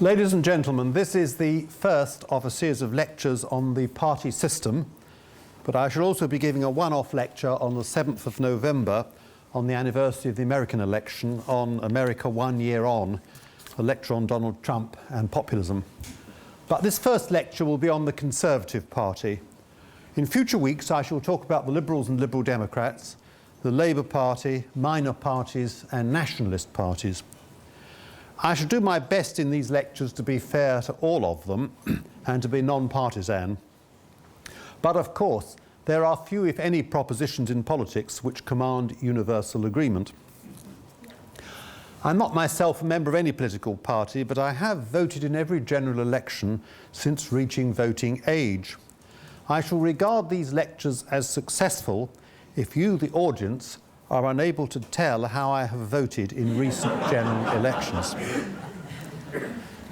Ladies and gentlemen, this is the first of a series of lectures on the party system, but I shall also be giving a one-off lecture on the 7th of November on the anniversary of the American election on America 1 year on, a lecture on Donald Trump and populism. But this first lecture will be on the Conservative Party. In future weeks I shall talk about the Liberals and Liberal Democrats, the Labour Party, minor parties and nationalist parties. I shall do my best in these lectures to be fair to all of them and to be non-partisan. But of course, there are few, if any, propositions in politics which command universal agreement. I'm not myself a member of any political party, but I have voted in every general election since reaching voting age. I shall regard these lectures as successful if you, the audience, are unable to tell how I have voted in recent general elections.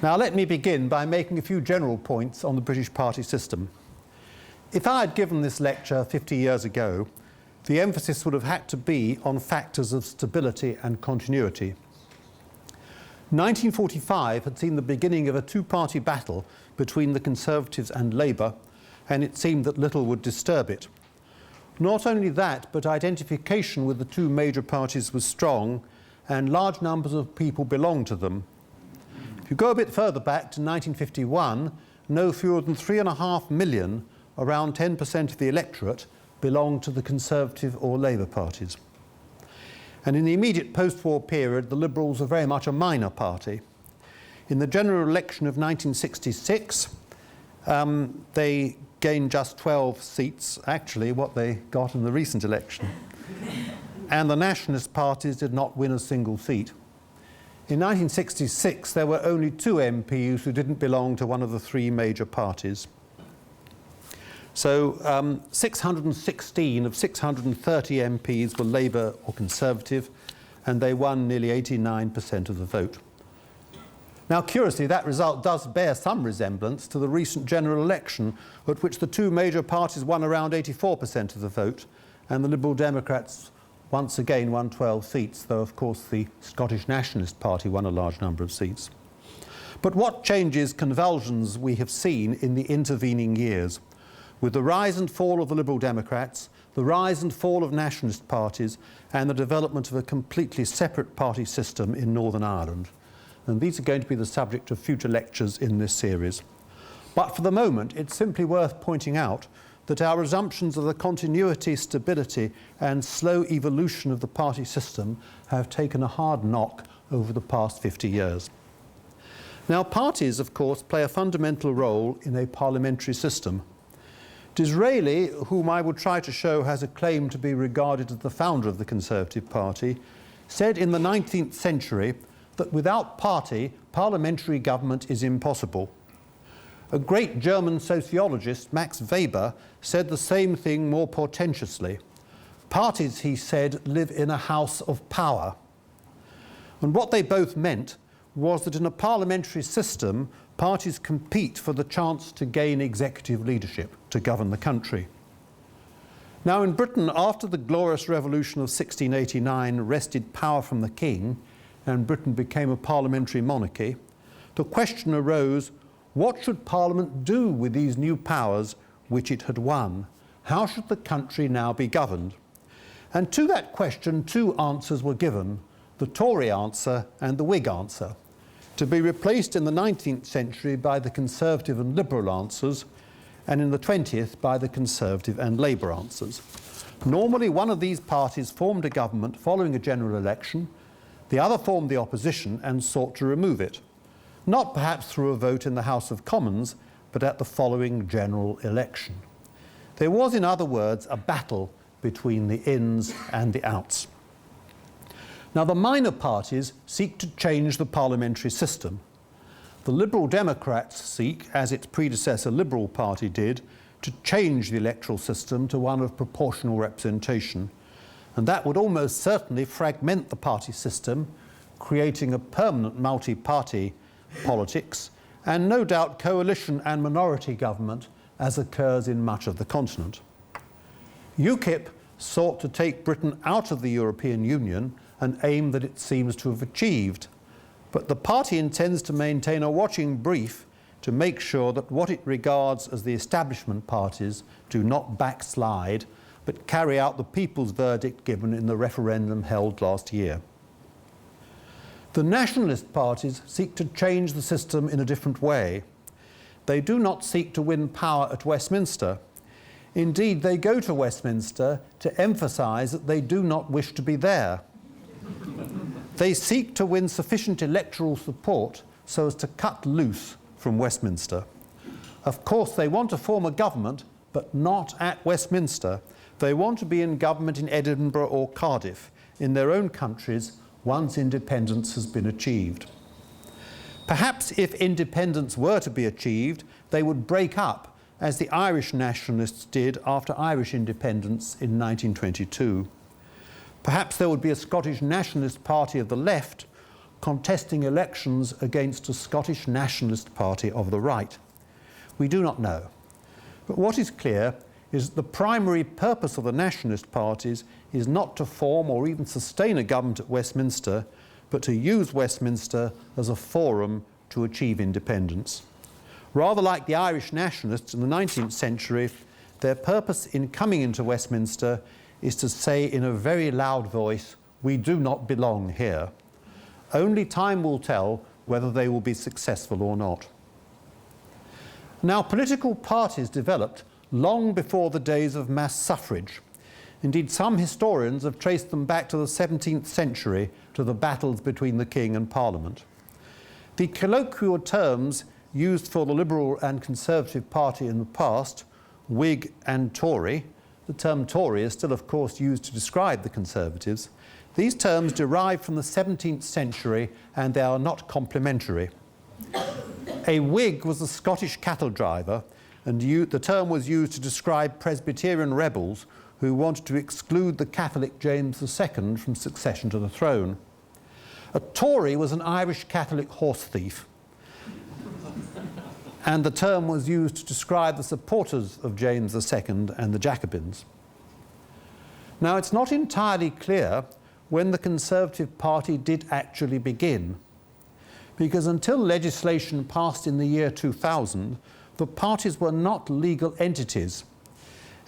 Now let me begin by making a few general points on the British party system. If I had given this lecture 50 years ago, the emphasis would have had to be on factors of stability and continuity. 1945 had seen the beginning of a two-party battle between the Conservatives and Labour, and it seemed that little would disturb it. Not only that, but identification with the two major parties was strong, and large numbers of people belonged to them. If you go a bit further back to 1951, no fewer than 3.5 million, around 10% of the electorate, belonged to the Conservative or Labour parties. And in the immediate post-war period, the Liberals were very much a minor party. In the general election of 1966, they gained just 12 seats, actually what they got in the recent election. And the nationalist parties did not win a single seat. In 1966, there were only 2 MPs who didn't belong to one of the 3 major parties. So 616 of 630 MPs were Labour or Conservative, and they won nearly 89% of the vote. Now, curiously, that result does bear some resemblance to the recent general election, at which the 2 major parties won around 84% of the vote, and the Liberal Democrats once again won 12 seats, though, of course, the Scottish Nationalist Party won a large number of seats. But what changes, convulsions we have seen in the intervening years, with the rise and fall of the Liberal Democrats, the rise and fall of nationalist parties, and the development of a completely separate party system in Northern Ireland. And these are going to be the subject of future lectures in this series. But for the moment, it's simply worth pointing out that our assumptions of the continuity, stability, and slow evolution of the party system have taken a hard knock over the past 50 years. Now, parties, of course, play a fundamental role in a parliamentary system. Disraeli, whom I would try to show has a claim to be regarded as the founder of the Conservative Party, said in the 19th century that without party, parliamentary government is impossible. A great German sociologist, Max Weber, said the same thing more portentously. Parties, he said, live in a house of power. And what they both meant was that in a parliamentary system, parties compete for the chance to gain executive leadership, to govern the country. Now, in Britain, after the Glorious Revolution of 1689 wrested power from the king, and Britain became a parliamentary monarchy, the question arose, what should Parliament do with these new powers which it had won? How should the country now be governed? And to that question, 2 answers were given, the Tory answer and the Whig answer, to be replaced in the 19th century by the Conservative and Liberal answers, and in the 20th by the Conservative and Labour answers. Normally, one of these parties formed a government following a general election. The other formed the opposition and sought to remove it, not perhaps through a vote in the House of Commons, but at the following general election. There was, in other words, a battle between the ins and the outs. Now, the minor parties seek to change the parliamentary system. The Liberal Democrats seek, as its predecessor Liberal Party did, to change the electoral system to one of proportional representation. And that would almost certainly fragment the party system, creating a permanent multi-party politics, and no doubt coalition and minority government, as occurs in much of the continent. UKIP sought to take Britain out of the European Union, an aim that it seems to have achieved. But the party intends to maintain a watching brief to make sure that what it regards as the establishment parties do not backslide, but carry out the people's verdict given in the referendum held last year. The nationalist parties seek to change the system in a different way. They do not seek to win power at Westminster. Indeed, they go to Westminster to emphasise that they do not wish to be there. They seek to win sufficient electoral support so as to cut loose from Westminster. Of course, they want to form a government, but not at Westminster. They want to be in government in Edinburgh or Cardiff, in their own countries, once independence has been achieved. Perhaps if independence were to be achieved, they would break up, as the Irish nationalists did after Irish independence in 1922. Perhaps there would be a Scottish nationalist party of the left contesting elections against a Scottish nationalist party of the right. We do not know. But what is clear is that the primary purpose of the nationalist parties is not to form or even sustain a government at Westminster, but to use Westminster as a forum to achieve independence. Rather like the Irish nationalists in the 19th century, their purpose in coming into Westminster is to say in a very loud voice, "We do not belong here." Only time will tell whether they will be successful or not. Now, political parties developed long before the days of mass suffrage. Indeed, some historians have traced them back to the 17th century, to the battles between the King and Parliament. The colloquial terms used for the Liberal and Conservative Party in the past, Whig and Tory, the term Tory is still, of course, used to describe the Conservatives. These terms derive from the 17th century and they are not complementary. A Whig was a Scottish cattle driver, and the term was used to describe Presbyterian rebels who wanted to exclude the Catholic James II from succession to the throne. A Tory was an Irish Catholic horse thief, and the term was used to describe the supporters of James II and the Jacobins. Now, it's not entirely clear when the Conservative Party did actually begin, because until legislation passed in the year 2000, the parties were not legal entities.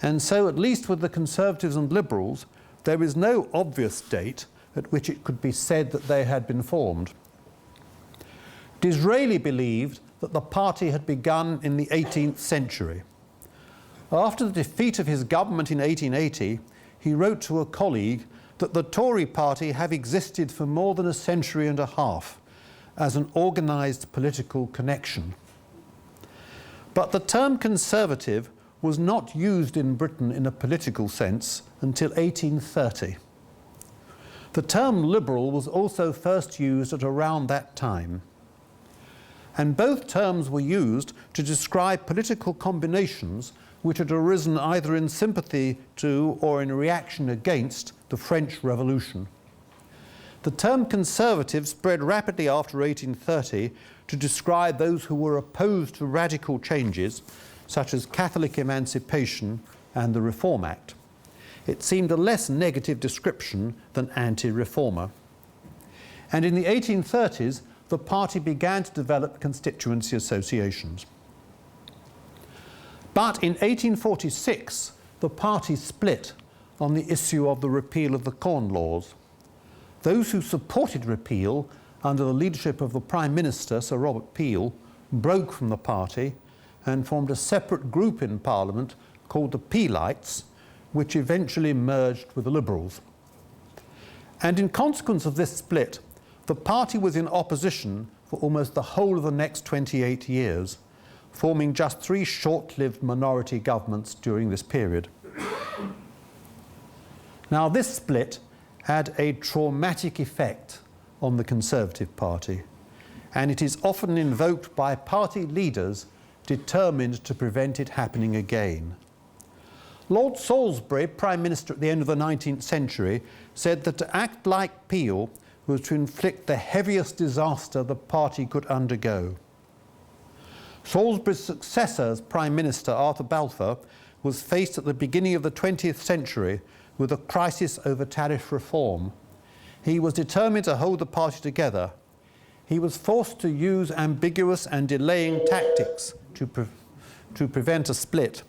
And so, at least with the Conservatives and Liberals, there is no obvious date at which it could be said that they had been formed. Disraeli believed that the party had begun in the 18th century. After the defeat of his government in 1880, he wrote to a colleague that the Tory party have existed for more than a century and a half as an organised political connection. But the term conservative was not used in Britain in a political sense until 1830. The term liberal was also first used at around that time. And both terms were used to describe political combinations which had arisen either in sympathy to or in reaction against the French Revolution. The term conservative spread rapidly after 1830 to describe those who were opposed to radical changes, such as Catholic emancipation and the Reform Act. It seemed a less negative description than anti-reformer. And in the 1830s, the party began to develop constituency associations. But in 1846, the party split on the issue of the repeal of the Corn Laws. Those who supported repeal under the leadership of the Prime Minister, Sir Robert Peel, broke from the party and formed a separate group in Parliament called the Peelites, which eventually merged with the Liberals. And in consequence of this split, the party was in opposition for almost the whole of the next 28 years, forming just 3 short-lived minority governments during this period. Now, this split had a traumatic effect on the Conservative Party, and it is often invoked by party leaders determined to prevent it happening again. Lord Salisbury, Prime Minister at the end of the 19th century, said that to act like Peel was to inflict the heaviest disaster the party could undergo. Salisbury's successor as Prime Minister, Arthur Balfour, was faced at the beginning of the 20th century with a crisis over tariff reform. He was determined to hold the party together. he was forced to use ambiguous and delaying tactics to prevent a split,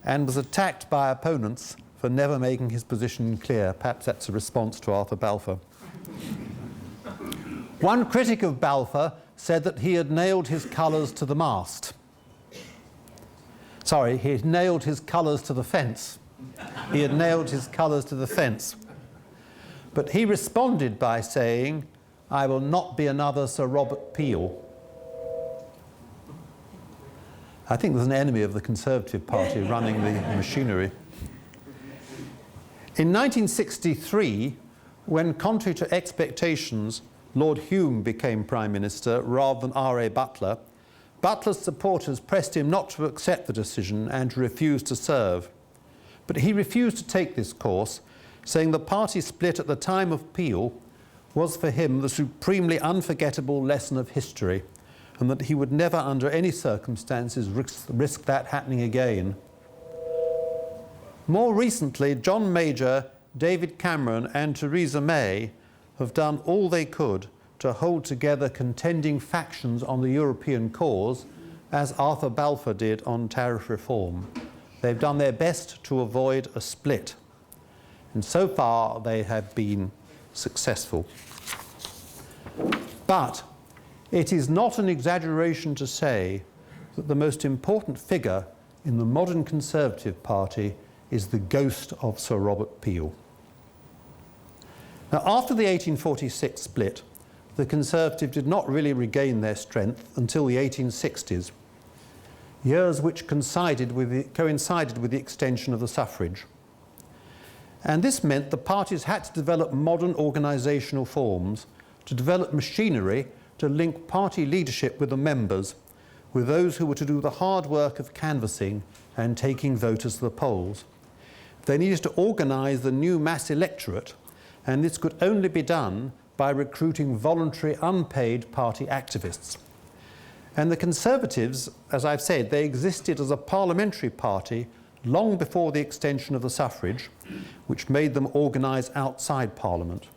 and was attacked by opponents for never making his position clear. Perhaps that's a response to Arthur Balfour. One critic of Balfour said that he had nailed his colours to the mast. Sorry, he had nailed his colours to the fence. He had nailed his colours to the fence. But he responded by saying, "I will not be another Sir Robert Peel." I think there's an enemy of the Conservative Party running the machinery. In 1963, when, contrary to expectations, Lord Hume became Prime Minister rather than R.A. Butler, Butler's supporters pressed him not to accept the decision and to refuse to serve. But he refused to take this course, saying the party split at the time of Peel was for him the supremely unforgettable lesson of history, and that he would never under any circumstances risk that happening again. More recently, John Major, David Cameron and Theresa May have done all they could to hold together contending factions on the European cause, as Arthur Balfour did on tariff reform. They've done their best to avoid a split, and so far they have been successful. But it is not an exaggeration to say that the most important figure in the modern Conservative Party is the ghost of Sir Robert Peel. Now, after the 1846 split, the Conservatives did not really regain their strength until the 1860s, years which coincided with the extension of the suffrage. And this meant the parties had to develop modern organisational forms, to develop machinery to link party leadership with the members, with those who were to do the hard work of canvassing and taking voters to the polls. They needed to organise the new mass electorate, and this could only be done by recruiting voluntary, unpaid party activists. And the Conservatives, as I've said, they existed as a parliamentary party long before the extension of the suffrage, which made them organise outside Parliament.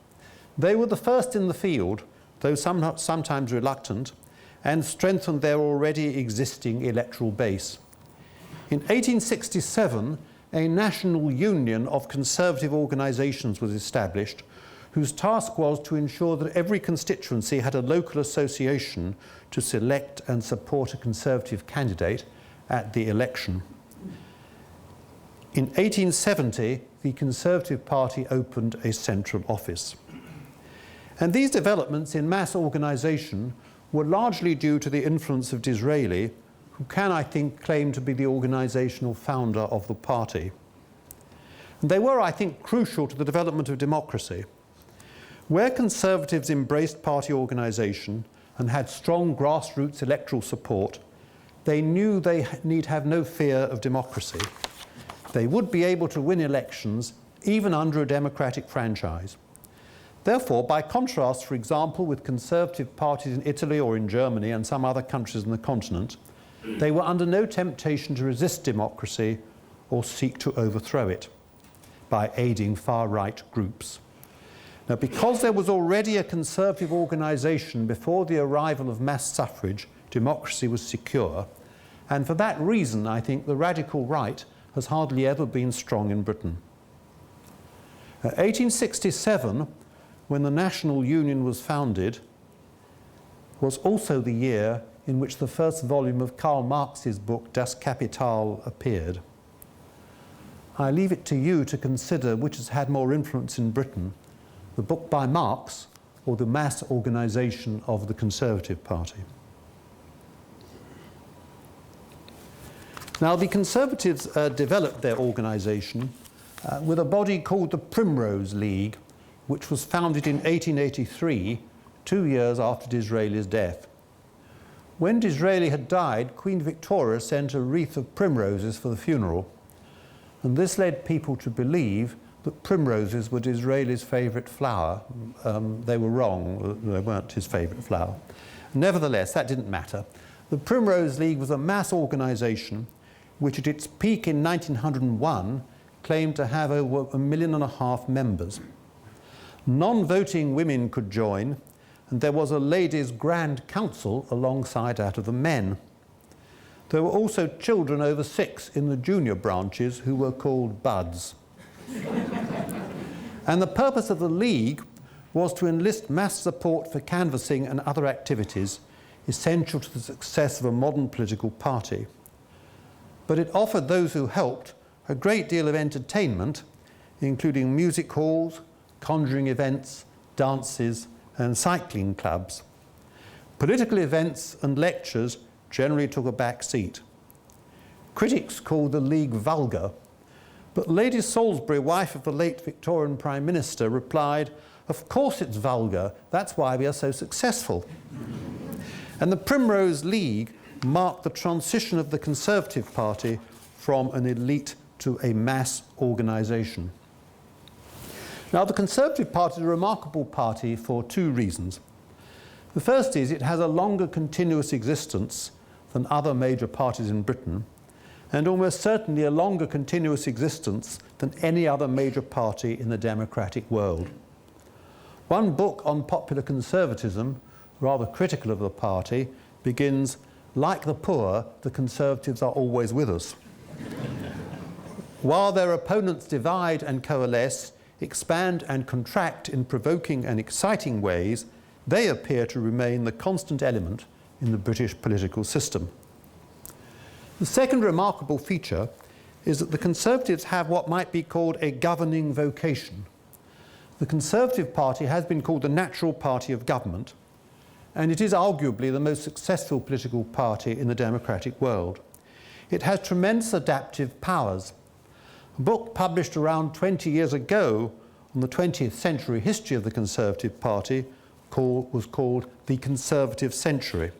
They were the first in the field, though sometimes reluctant, and strengthened their already existing electoral base. In 1867, a national union of conservative organisations was established, whose task was to ensure that every constituency had a local association to select and support a Conservative candidate at the election. In 1870, the Conservative Party opened a central office. And these developments in mass organisation were largely due to the influence of Disraeli, who can, I think, claim to be the organisational founder of the party. And they were, I think, crucial to the development of democracy. Where Conservatives embraced party organisation and had strong grassroots electoral support, they knew they need have no fear of democracy. They would be able to win elections even under a democratic franchise. Therefore, by contrast, for example, with Conservative parties in Italy or in Germany and some other countries on the continent, they were under no temptation to resist democracy or seek to overthrow it by aiding far-right groups. Now, because there was already a Conservative organisation before the arrival of mass suffrage, democracy was secure, and for that reason, I think the radical right has hardly ever been strong in Britain. 1867, when the National Union was founded, was also the year in which the first volume of Karl Marx's book Das Kapital appeared. I leave it to you to consider which has had more influence in Britain, the book by Marx or the mass organisation of the Conservative Party. Now, the Conservatives developed their organisation with a body called the Primrose League, which was founded in 1883, 2 years after Disraeli's death. When Disraeli had died, Queen Victoria sent a wreath of primroses for the funeral, and this led people to believe that primroses were Disraeli's favourite flower. They were wrong, they weren't his favourite flower. Nevertheless, that didn't matter. The Primrose League was a mass organisation which at its peak in 1901 claimed to have over 1.5 million members. Non-voting women could join, and there was a ladies' grand council alongside that of the men. There were also children over 6 in the junior branches who were called buds. And the purpose of the League was to enlist mass support for canvassing and other activities essential to the success of a modern political party. But it offered those who helped a great deal of entertainment, including music halls, conjuring events, dances, and cycling clubs. Political events and lectures generally took a back seat. Critics called the League vulgar, but Lady Salisbury, wife of the late Victorian Prime Minister, replied, "Of course it's vulgar, that's why we are so successful." And the Primrose League marked the transition of the Conservative Party from an elite to a mass organisation. Now, the Conservative Party is a remarkable party for 2 reasons. The first is it has a longer continuous existence than other major parties in Britain, and almost certainly a longer continuous existence than any other major party in the democratic world. One book on popular conservatism, rather critical of the party, begins, "Like the poor, the Conservatives are always with us." While their opponents divide and coalesce, expand and contract in provoking and exciting ways, they appear to remain the constant element in the British political system. The second remarkable feature is that the Conservatives have what might be called a governing vocation. The Conservative Party has been called the natural party of government, and it is arguably the most successful political party in the democratic world. It has tremendous adaptive powers. A book published around 20 years ago on the 20th century history of the Conservative Party was called The Conservative Century.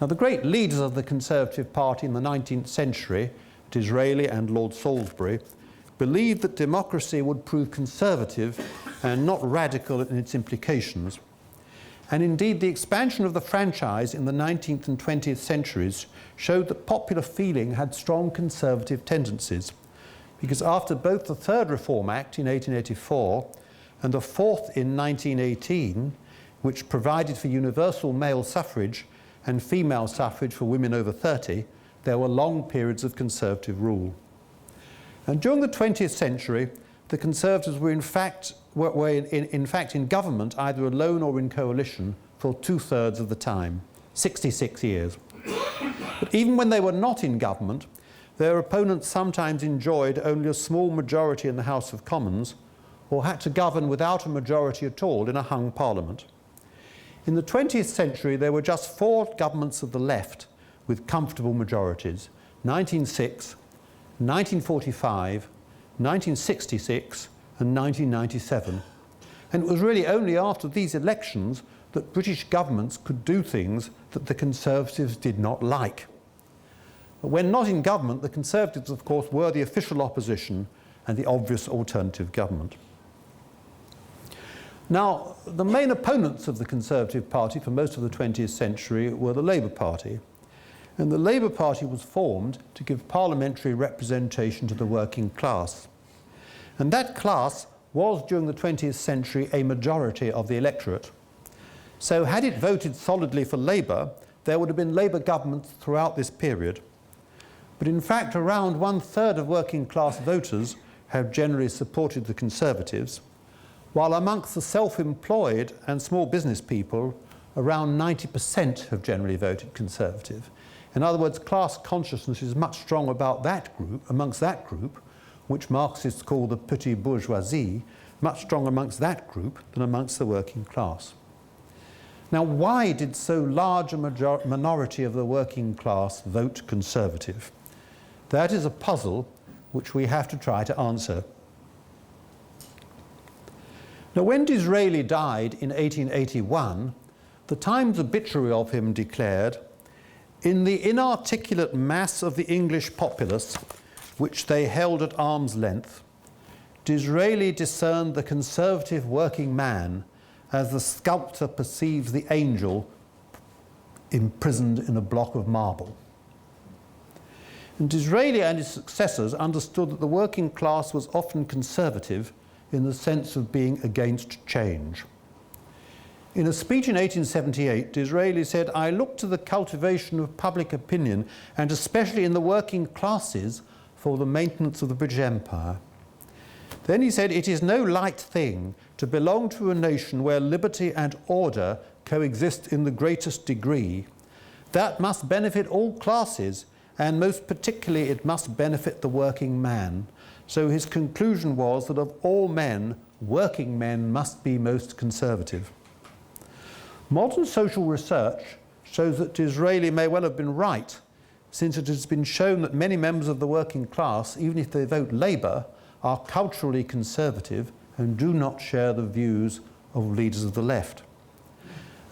Now, the great leaders of the Conservative Party in the 19th century, Disraeli and Lord Salisbury, believed that democracy would prove conservative and not radical in its implications. And indeed, the expansion of the franchise in the 19th and 20th centuries showed that popular feeling had strong conservative tendencies, because after both the Third Reform Act in 1884 and the Fourth in 1918, which provided for universal male suffrage and female suffrage for women over 30, there were long periods of conservative rule. And during the 20th century, the Conservatives were in fact in government, either alone or in coalition, for 2/3 of the time, 66 years. But even when they were not in government, their opponents sometimes enjoyed only a small majority in the House of Commons, or had to govern without a majority at all in a hung parliament. In the 20th century, there were just 4 governments of the left with comfortable majorities: 1906, 1945, 1966 and 1997. And it was really only after these elections that British governments could do things that the Conservatives did not like. But when not in government, the Conservatives, of course, were the official opposition and the obvious alternative government. Now, the main opponents of the Conservative Party for most of the 20th century were the Labour Party. And the Labour Party was formed to give parliamentary representation to the working class. And that class was, during the 20th century, a majority of the electorate. So had it voted solidly for Labour, there would have been Labour governments throughout this period. But in fact, around 1/3 of working class voters have generally supported the Conservatives, while amongst the self-employed and small business people, around 90% have generally voted Conservative. In other words, class consciousness is much stronger amongst that group, which Marxists call the petit bourgeoisie, much stronger amongst that group than amongst the working class. Now, why did so large a minority of the working class vote Conservative? That is a puzzle which we have to try to answer. Now, when Disraeli died in 1881, the Times obituary of him declared, "In the inarticulate mass of the English populace, which they held at arm's length, Disraeli discerned the conservative working man as the sculptor perceives the angel imprisoned in a block of marble." And Disraeli and his successors understood that the working class was often conservative in the sense of being against change. In a speech in 1878, Disraeli said, "I look to the cultivation of public opinion, and especially in the working classes, for the maintenance of the British Empire." Then he said, "It is no light thing to belong to a nation where liberty and order coexist in the greatest degree. That must benefit all classes, and most particularly it must benefit the working man." So his conclusion was that of all men, working men must be most conservative. Modern social research shows that Disraeli may well have been right, since it has been shown that many members of the working class, even if they vote Labour, are culturally conservative and do not share the views of leaders of the left.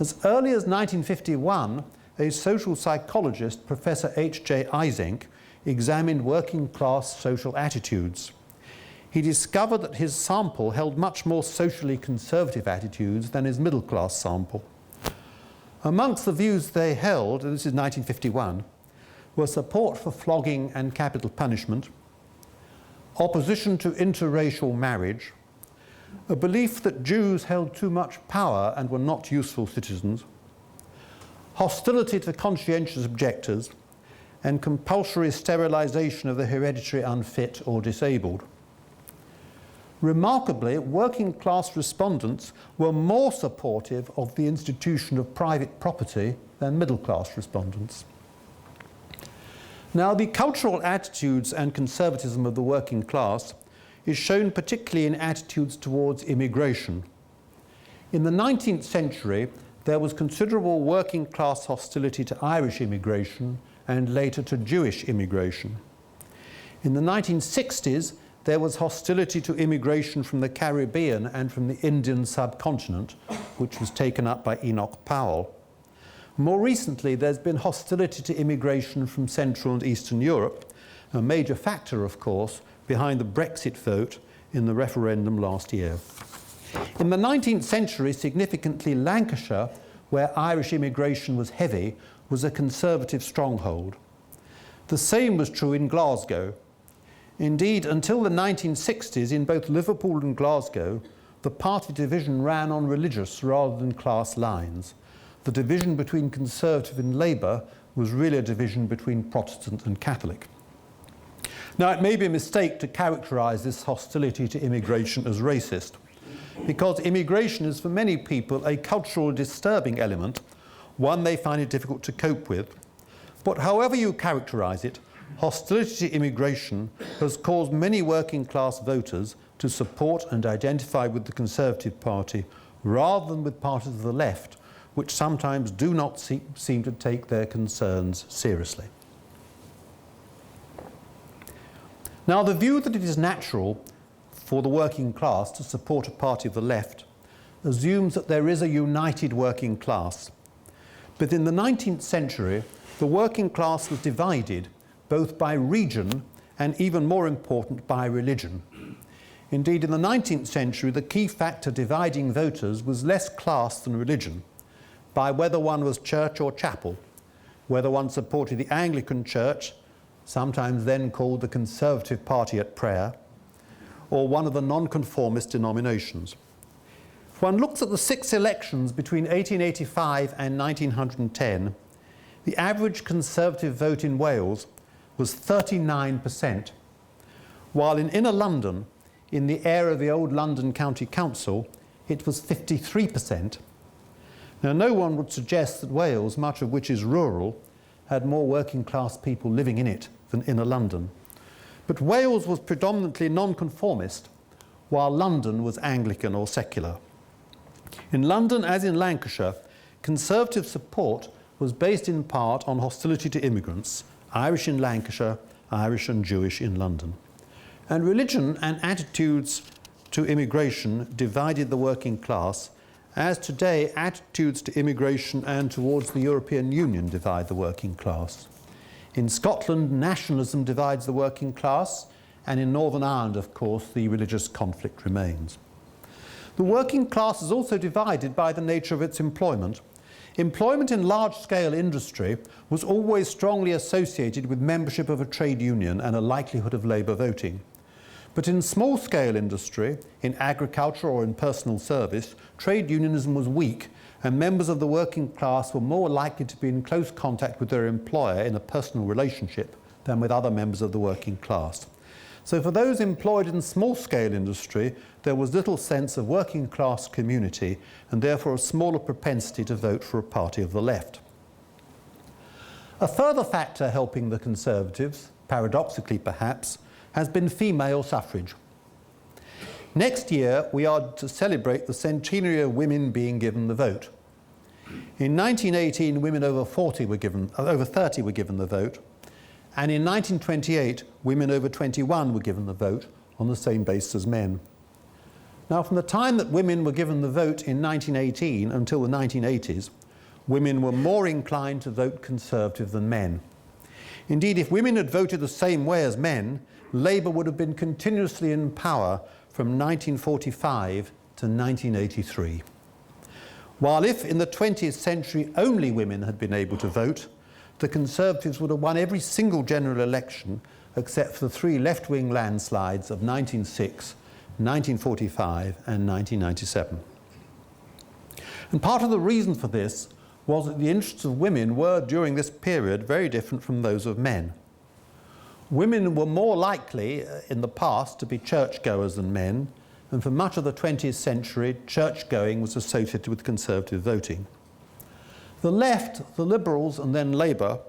As early as 1951, a social psychologist, Professor H.J. Eysenck, examined working class social attitudes. He discovered that his sample held much more socially conservative attitudes than his middle class sample. Amongst the views they held, and this is 1951, were support for flogging and capital punishment, opposition to interracial marriage, a belief that Jews held too much power and were not useful citizens, hostility to conscientious objectors, and compulsory sterilisation of the hereditary unfit or disabled. Remarkably, working class respondents were more supportive of the institution of private property than middle class respondents. Now, the cultural attitudes and conservatism of the working class is shown particularly in attitudes towards immigration. In the 19th century, there was considerable working class hostility to Irish immigration and later to Jewish immigration. In the 1960s, there was hostility to immigration from the Caribbean and from the Indian subcontinent, which was taken up by Enoch Powell. More recently, there's been hostility to immigration from Central and Eastern Europe, a major factor, of course, behind the Brexit vote in the referendum last year. In the 19th century, significantly, Lancashire, where Irish immigration was heavy, was a conservative stronghold. The same was true in Glasgow. Indeed, until the 1960s, in both Liverpool and Glasgow, the party division ran on religious rather than class lines. The division between Conservative and Labour was really a division between Protestant and Catholic. Now, it may be a mistake to characterise this hostility to immigration as racist, because immigration is for many people a culturally disturbing element, one they find it difficult to cope with. But however you characterise it, hostility to immigration has caused many working class voters to support and identify with the Conservative Party rather than with parties of the left, which sometimes do not seem to take their concerns seriously. Now, the view that it is natural for the working class to support a party of the left assumes that there is a united working class. But in the 19th century, the working class was divided both by region and, even more important, by religion. Indeed, in the 19th century, the key factor dividing voters was less class than religion, by whether one was church or chapel, whether one supported the Anglican Church, sometimes then called the Conservative Party at prayer, or one of the nonconformist denominations. If one looks at the 6 elections between 1885 and 1910, the average Conservative vote in Wales was 39%, while in inner London, in the area of the old London County Council, it was 53%. Now, no one would suggest that Wales, much of which is rural, had more working class people living in it than inner London. But Wales was predominantly nonconformist, while London was Anglican or secular. In London, as in Lancashire, Conservative support was based in part on hostility to immigrants, Irish in Lancashire, Irish and Jewish in London. And religion and attitudes to immigration divided the working class, as today attitudes to immigration and towards the European Union divide the working class. In Scotland, nationalism divides the working class, and in Northern Ireland, of course, the religious conflict remains. The working class is also divided by the nature of its employment. Employment in large-scale industry was always strongly associated with membership of a trade union and a likelihood of Labour voting. But in small-scale industry, in agriculture or in personal service, trade unionism was weak, and members of the working class were more likely to be in close contact with their employer in a personal relationship than with other members of the working class. So for those employed in small-scale industry, there was little sense of working class community and therefore a smaller propensity to vote for a party of the left. A further factor helping the Conservatives, paradoxically perhaps, has been female suffrage. Next year, we are to celebrate the centenary of women being given the vote. In 1918, women over 30 were given the vote, and in 1928, women over 21 were given the vote on the same basis as men. Now, from the time that women were given the vote in 1918 until the 1980s, women were more inclined to vote Conservative than men. Indeed, if women had voted the same way as men, Labour would have been continuously in power from 1945 to 1983. While if in the 20th century only women had been able to vote, the Conservatives would have won every single general election except for the three left-wing landslides of 1906, 1945 and 1997. And part of the reason for this was that the interests of women were, during this period, very different from those of men. Women were more likely in the past to be churchgoers than men, and for much of the 20th century, church-going was associated with Conservative voting. The left, the Liberals and then Labour,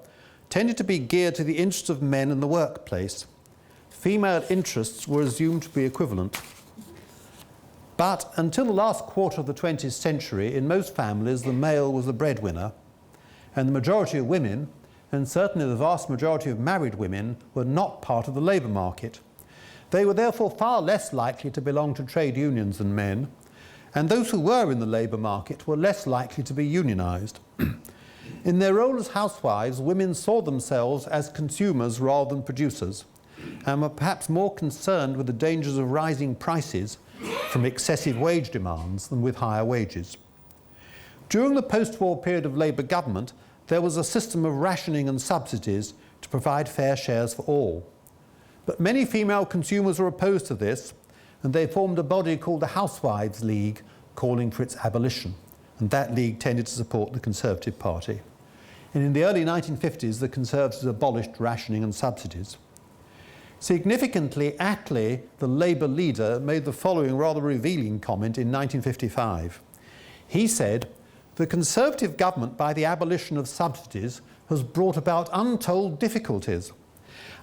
tended to be geared to the interests of men in the workplace. Female interests were assumed to be equivalent. But until the last quarter of the 20th century, in most families, the male was the breadwinner, and the majority of women, and certainly the vast majority of married women, were not part of the labour market. They were therefore far less likely to belong to trade unions than men, and those who were in the labour market were less likely to be unionised. In their role as housewives, women saw themselves as consumers rather than producers, and were perhaps more concerned with the dangers of rising prices from excessive wage demands than with higher wages. During the post-war period of Labour government, there was a system of rationing and subsidies to provide fair shares for all. But many female consumers were opposed to this, and they formed a body called the Housewives' League, calling for its abolition. And that league tended to support the Conservative Party. And in the early 1950s, the Conservatives abolished rationing and subsidies. Significantly, Attlee, the Labour leader, made the following rather revealing comment in 1955. He said, "The Conservative government, by the abolition of subsidies, has brought about untold difficulties.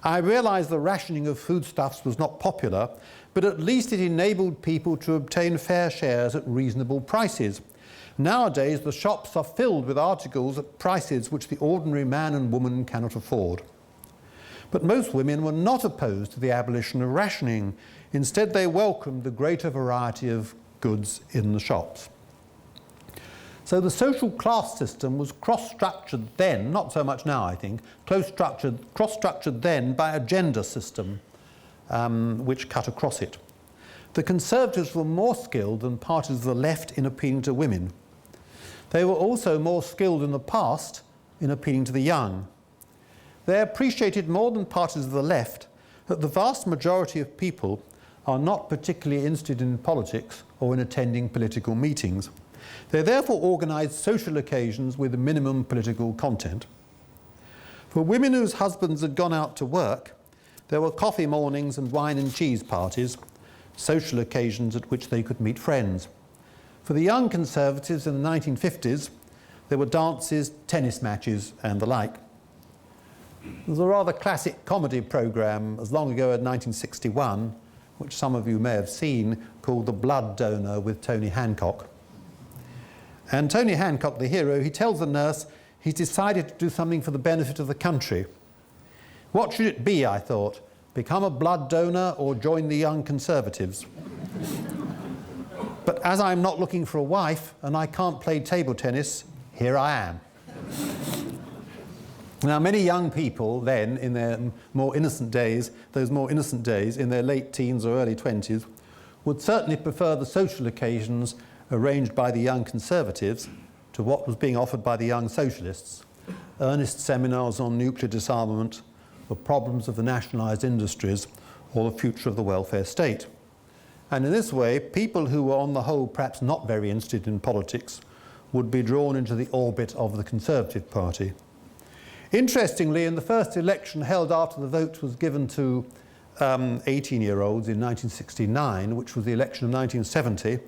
I realise the rationing of foodstuffs was not popular, but at least it enabled people to obtain fair shares at reasonable prices. Nowadays, the shops are filled with articles at prices which the ordinary man and woman cannot afford." But most women were not opposed to the abolition of rationing. Instead, they welcomed the greater variety of goods in the shops. So the social class system was cross-structured then, not so much now, I think, cross-structured then by a gender system which cut across it. The Conservatives were more skilled than parties of the left in appealing to women. They were also more skilled in the past in appealing to the young. They appreciated more than parties of the left that the vast majority of people are not particularly interested in politics or in attending political meetings. They therefore organised social occasions with minimum political content. For women whose husbands had gone out to work, there were coffee mornings and wine and cheese parties, social occasions at which they could meet friends. For the young Conservatives in the 1950s, there were dances, tennis matches and the like. There's a rather classic comedy programme as long ago as 1961, which some of you may have seen, called The Blood Donor with Tony Hancock. And Tony Hancock, the hero, he tells the nurse he's decided to do something for the benefit of the country. What should it be, I thought? Become a blood donor or join the Young Conservatives? But as I'm not looking for a wife and I can't play table tennis, here I am. Now, many young people then, in their more innocent days, those more innocent days, in their late teens or early 20s, would certainly prefer the social occasions arranged by the Young Conservatives to what was being offered by the Young Socialists. Earnest seminars on nuclear disarmament, the problems of the nationalised industries, or the future of the welfare state. And in this way, people who were on the whole perhaps not very interested in politics would be drawn into the orbit of the Conservative Party. Interestingly, in the first election held after the vote was given to 18-year-olds in 1969, which was the election of 1970,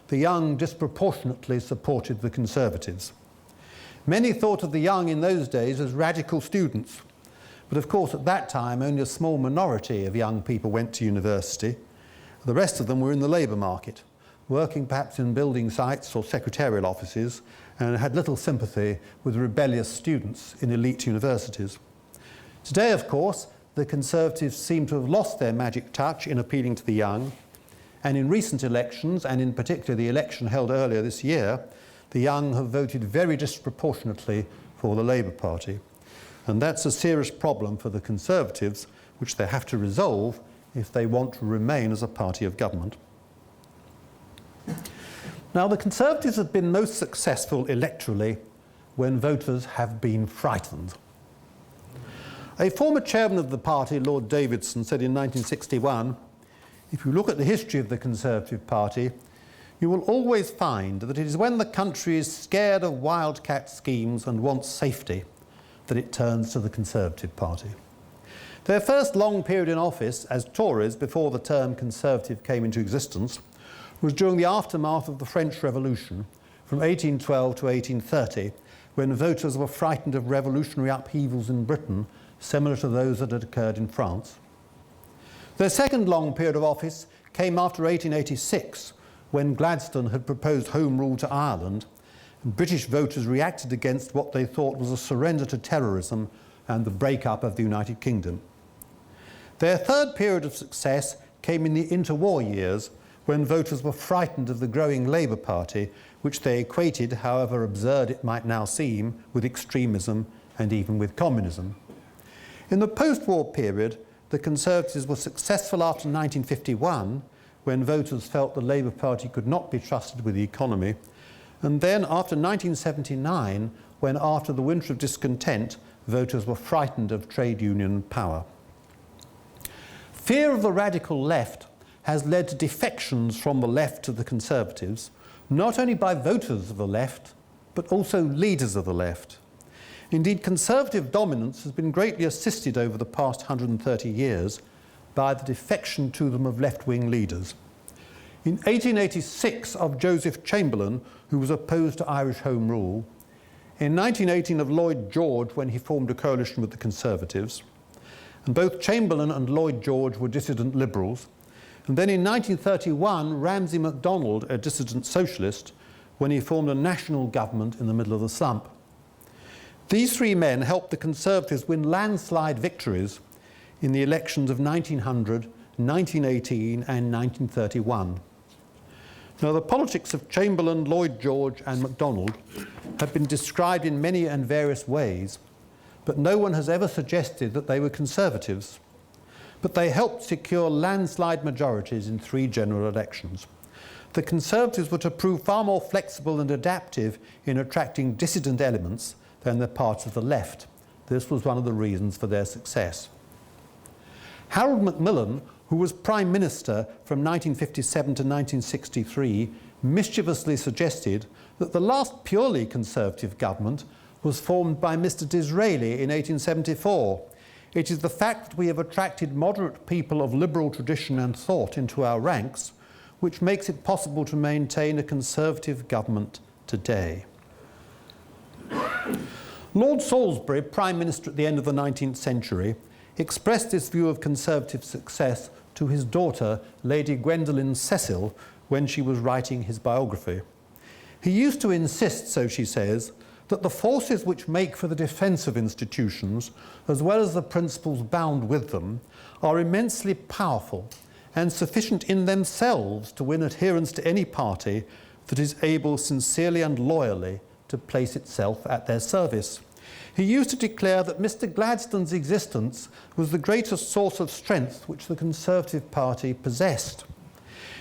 the young disproportionately supported the Conservatives. Many thought of the young in those days as radical students, but of course at that time only a small minority of young people went to university. The rest of them were in the labour market, working perhaps in building sites or secretarial offices, and had little sympathy with rebellious students in elite universities. Today, of course, the Conservatives seem to have lost their magic touch in appealing to the young, and in recent elections, and in particular the election held earlier this year, the young have voted very disproportionately for the Labour Party. And that's a serious problem for the Conservatives, which they have to resolve if they want to remain as a party of government. Now, the Conservatives have been most successful electorally when voters have been frightened. A former chairman of the party, Lord Davidson, said in 1961, "If you look at the history of the Conservative Party, you will always find that it is when the country is scared of wildcat schemes and wants safety that it turns to the Conservative Party." Their first long period in office as Tories before the term Conservative came into existence was during the aftermath of the French Revolution from 1812 to 1830, when voters were frightened of revolutionary upheavals in Britain similar to those that had occurred in France. Their second long period of office came after 1886, when Gladstone had proposed Home Rule to Ireland, and British voters reacted against what they thought was a surrender to terrorism and the break-up of the United Kingdom. Their third period of success came in the interwar years, when voters were frightened of the growing Labour Party, which they equated, however absurd it might now seem, with extremism and even with communism. In the post-war period, the Conservatives were successful after 1951, when voters felt the Labour Party could not be trusted with the economy, and then after 1979, when after the winter of discontent, voters were frightened of trade union power. Fear of the radical left has led to defections from the left to the Conservatives, not only by voters of the left, but also leaders of the left. Indeed, Conservative dominance has been greatly assisted over the past 130 years by the defection to them of left-wing leaders. In 1886 of Joseph Chamberlain, who was opposed to Irish Home Rule, in 1918 of Lloyd George when he formed a coalition with the Conservatives, and both Chamberlain and Lloyd George were dissident Liberals, and then in 1931 Ramsay MacDonald, a dissident socialist, when he formed a national government in the middle of the slump. These three men helped the Conservatives win landslide victories in the elections of 1900, 1918 and 1931. Now, the politics of Chamberlain, Lloyd George and MacDonald have been described in many and various ways, but no one has ever suggested that they were Conservatives. But they helped secure landslide majorities in three general elections. The Conservatives were to prove far more flexible and adaptive in attracting dissident elements than the parts of the left. This was one of the reasons for their success. Harold Macmillan, who was Prime Minister from 1957 to 1963, mischievously suggested that the last purely Conservative government was formed by Mr. Disraeli in 1874. It is the fact that we have attracted moderate people of liberal tradition and thought into our ranks which makes it possible to maintain a Conservative government today. Lord Salisbury, Prime Minister at the end of the 19th century, expressed this view of Conservative success to his daughter, Lady Gwendolen Cecil, when she was writing his biography. He used to insist, so she says, that the forces which make for the defence of institutions, as well as the principles bound with them, are immensely powerful and sufficient in themselves to win adherence to any party that is able sincerely and loyally to place itself at their service. He used to declare that Mr. Gladstone's existence was the greatest source of strength which the Conservative Party possessed.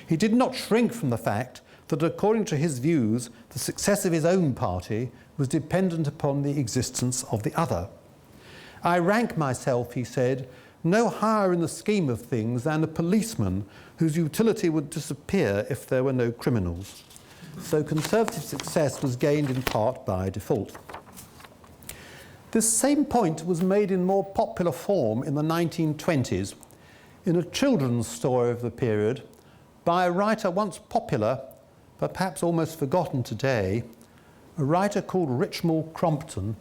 He did not shrink from the fact that, according to his views, the success of his own party was dependent upon the existence of the other. "I rank myself," he said, "no higher in the scheme of things than a policeman whose utility would disappear if there were no criminals." so Conservative success was gained in part by default. This same point was made in more popular form in the 1920s in a children's story of the period by a writer once popular, but perhaps almost forgotten today, a writer called Richmal Crompton,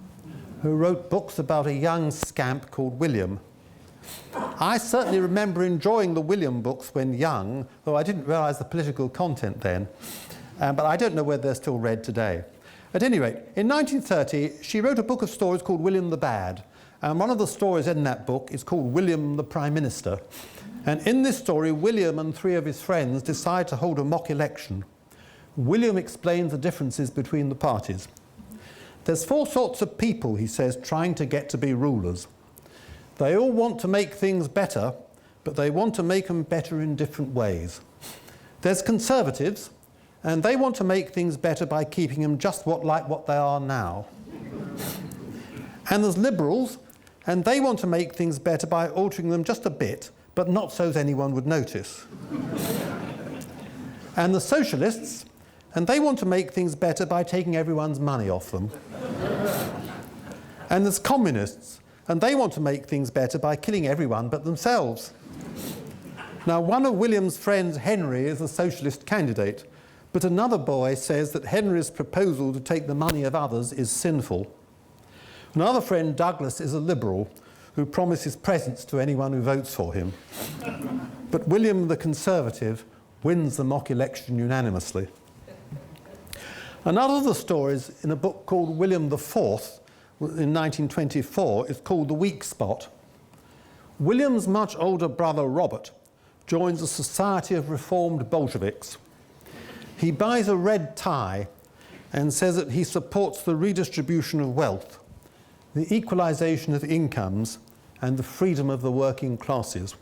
who wrote books about a young scamp called William. I certainly remember enjoying the William books when young, though I didn't realise the political content then, but I don't know whether they're still read today. At any rate, in 1930, she wrote a book of stories called William the Bad, and one of the stories in that book is called William the Prime Minister. And in this story, William and 3 of his friends decide to hold a mock election. William explains the differences between the parties. There's 4 sorts of people, he says, trying to get to be rulers. They all want to make things better, but they want to make them better in different ways. There's Conservatives, and they want to make things better by keeping them just like what they are now. And there's Liberals, and they want to make things better by altering them just a bit, but not so that anyone would notice. And the Socialists, and they want to make things better by taking everyone's money off them. And there's Communists, and they want to make things better by killing everyone but themselves. Now, one of William's friends, Henry, is a socialist candidate, but another boy says that Henry's proposal to take the money of others is sinful. Another friend, Douglas, is a liberal who promises presents to anyone who votes for him. But William the Conservative wins the mock election unanimously. Another of the stories in a book called William IV in 1924 is called The Weak Spot. William's much older brother Robert joins a society of reformed Bolsheviks. He buys a red tie and says that he supports the redistribution of wealth, the equalisation of incomes, and the freedom of the working classes.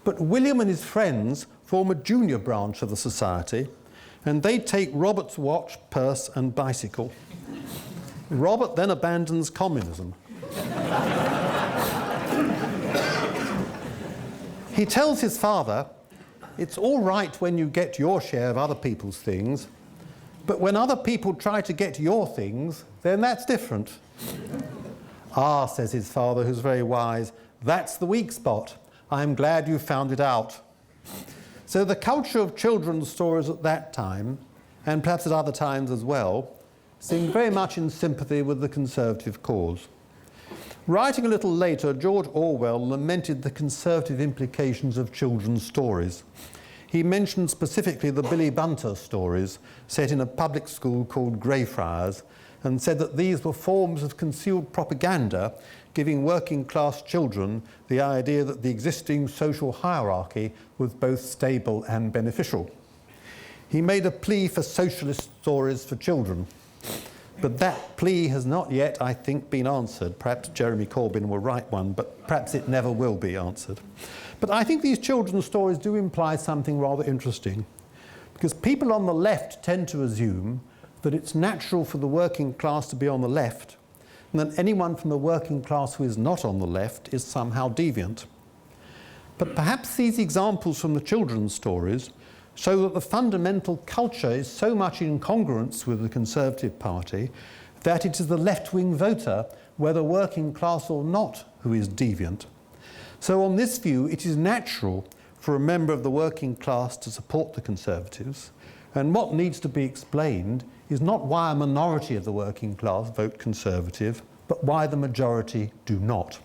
But William and his friends form a junior branch of the society, and they take Robert's watch, purse, and bicycle. Robert then abandons communism. He tells his father, "It's all right when you get your share of other people's things, but when other people try to get your things, then that's different." "Ah," says his father, who's very wise, "that's the weak spot. I'm glad you found it out." So the culture of children's stories at that time, and perhaps at other times as well, seemed very much in sympathy with the Conservative cause. Writing a little later, George Orwell lamented the Conservative implications of children's stories. He mentioned specifically the Billy Bunter stories set in a public school called Greyfriars, and said that these were forms of concealed propaganda giving working class children the idea that the existing social hierarchy was both stable and beneficial. He made a plea for socialist stories for children, but that plea has not yet, I think, been answered. Perhaps Jeremy Corbyn will write one, but perhaps it never will be answered. But I think these children's stories do imply something rather interesting, because people on the left tend to assume that it's natural for the working class to be on the left, and that anyone from the working class who is not on the left is somehow deviant. But perhaps these examples from the children's stories show that the fundamental culture is so much in congruence with the Conservative Party that it is the left-wing voter, whether working class or not, who is deviant. So on this view, it is natural for a member of the working class to support the Conservatives, and what needs to be explained is not why a minority of the working class vote Conservative, but why the majority do not.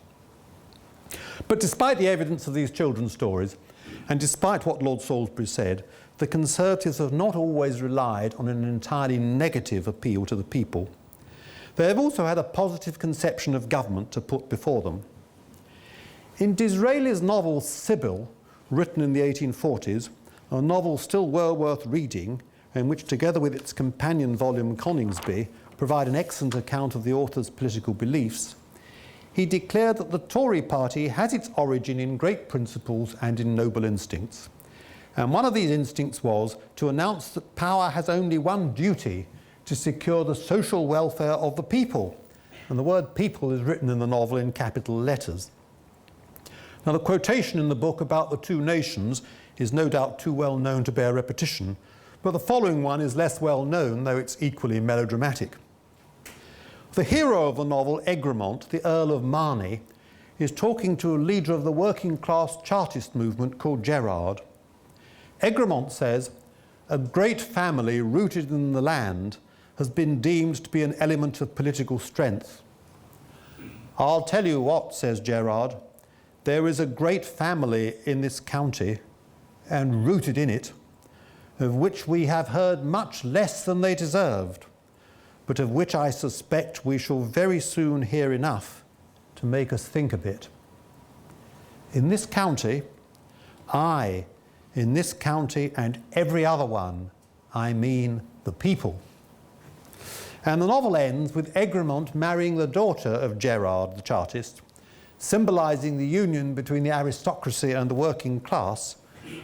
But despite the evidence of these children's stories, and despite what Lord Salisbury said, the Conservatives have not always relied on an entirely negative appeal to the people. They have also had a positive conception of government to put before them. In Disraeli's novel Sybil, written in the 1840s, a novel still well worth reading, and which, together with its companion volume Coningsby, provide an excellent account of the author's political beliefs, he declared that the Tory party has its origin in great principles and in noble instincts. And one of these instincts was to announce that power has only one duty: to secure the social welfare of the people. And the word people is written in the novel in capital letters. Now, the quotation in the book about the two nations is no doubt too well known to bear repetition, but the following one is less well known, though it's equally melodramatic. The hero of the novel, Egremont, the Earl of Marney, is talking to a leader of the working class Chartist movement called Gerard. Egremont says, "A great family rooted in the land has been deemed to be an element of political strength. I'll tell you what," says Gerard, "there is a great family in this county, and rooted in it, of which we have heard much less than they deserved, but of which I suspect we shall very soon hear enough to make us think a bit. In this county, in this county and every other one, I mean the people." And the novel ends with Egremont marrying the daughter of Gerard the Chartist, symbolising the union between the aristocracy and the working class,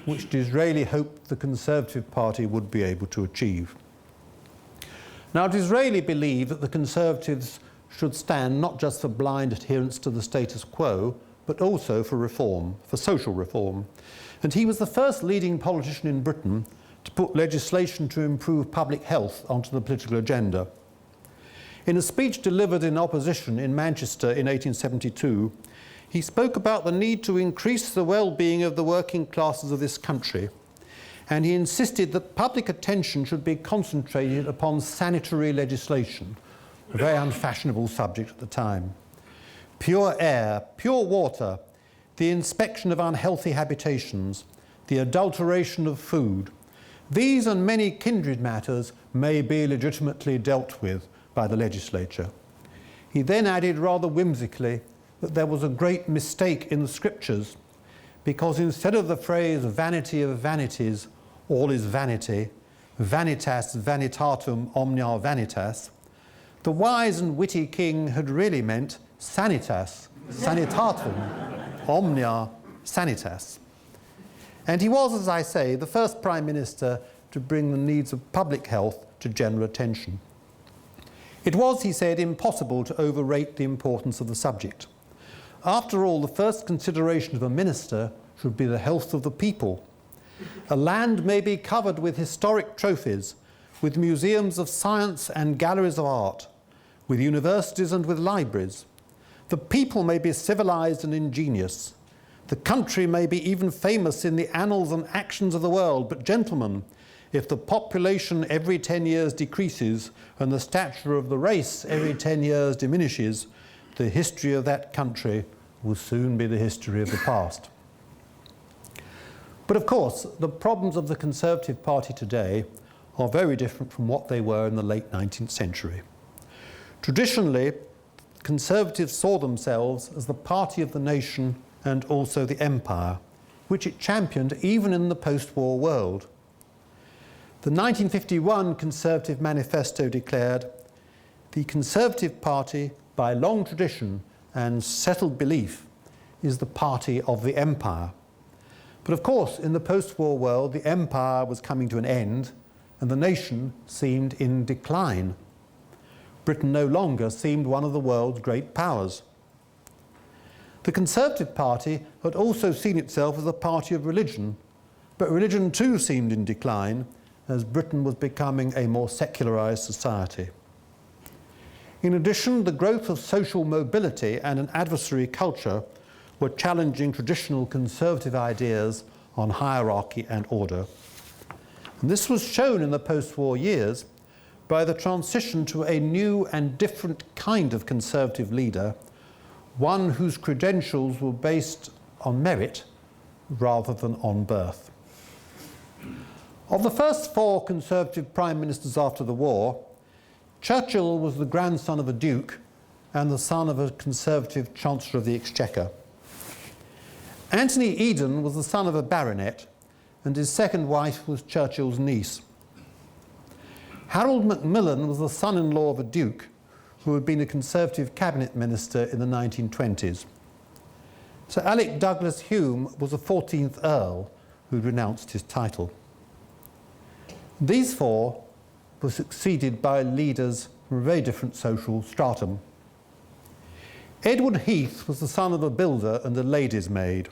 which Disraeli hoped the Conservative Party would be able to achieve. Now, Disraeli believed that the Conservatives should stand not just for blind adherence to the status quo, but also for reform, for social reform. And he was the first leading politician in Britain to put legislation to improve public health onto the political agenda. In a speech delivered in opposition in Manchester in 1872, he spoke about the need to increase the well-being of the working classes of this country, and he insisted that public attention should be concentrated upon sanitary legislation, a very unfashionable subject at the time. Pure air, pure water, the inspection of unhealthy habitations, the adulteration of food, these and many kindred matters may be legitimately dealt with by the legislature. He then added rather whimsically that there was a great mistake in the scriptures, because instead of the phrase vanity of vanities, all is vanity, vanitas vanitatum omnia vanitas, the wise and witty king had really meant sanitas, sanitatum omnia sanitas. And he was, as I say, the first Prime Minister to bring the needs of public health to general attention. It was, he said, impossible to overrate the importance of the subject. After all, the first consideration of a minister should be the health of the people. A land may be covered with historic trophies, with museums of science and galleries of art, with universities and with libraries. The people may be civilized and ingenious. The country may be even famous in the annals and actions of the world, but gentlemen, if the population every 10 years decreases and the stature of the race every 10 years diminishes, the history of that country will soon be the history of the past. But of course, the problems of the Conservative Party today are very different from what they were in the late 19th century. Traditionally, Conservatives saw themselves as the party of the nation and also the empire, which it championed even in the post-war world. The 1951 Conservative Manifesto declared, "The Conservative Party, by long tradition and settled belief, is the party of the empire." But of course, in the post-war world, the empire was coming to an end and the nation seemed in decline. Britain no longer seemed one of the world's great powers. The Conservative Party had also seen itself as a party of religion, but religion too seemed in decline as Britain was becoming a more secularised society. In addition, the growth of social mobility and an adversary culture were challenging traditional conservative ideas on hierarchy and order. And this was shown in the post-war years by the transition to a new and different kind of conservative leader, one whose credentials were based on merit rather than on birth. Of the first four Conservative Prime Ministers after the war, Churchill was the grandson of a duke and the son of a Conservative Chancellor of the Exchequer. Anthony Eden was the son of a baronet, and his second wife was Churchill's niece. Harold Macmillan was the son-in-law of a duke who had been a Conservative cabinet minister in the 1920s. Sir Alec Douglas Hume was the 14th Earl who renounced his title. These four were succeeded by leaders from a very different social stratum. Edward Heath was the son of a builder and a lady's maid.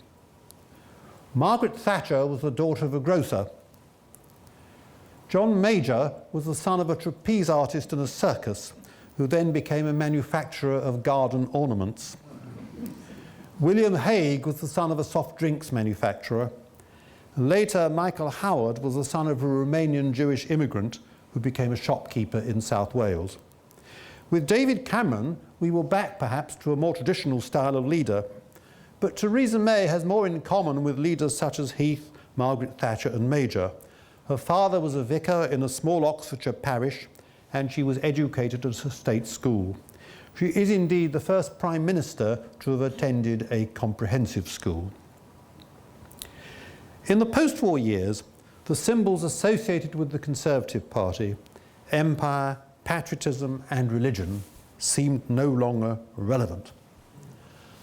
Margaret Thatcher was the daughter of a grocer. John Major was the son of a trapeze artist in a circus, who then became a manufacturer of garden ornaments. William Hague was the son of a soft drinks manufacturer. And later, Michael Howard was the son of a Romanian Jewish immigrant who became a shopkeeper in South Wales. With David Cameron, we were back perhaps to a more traditional style of leader, but Theresa May has more in common with leaders such as Heath, Margaret Thatcher and Major. Her father was a vicar in a small Oxfordshire parish, and she was educated at a state school. She is indeed the first Prime Minister to have attended a comprehensive school. In the post-war years, the symbols associated with the Conservative Party, empire, patriotism and religion, seemed no longer relevant.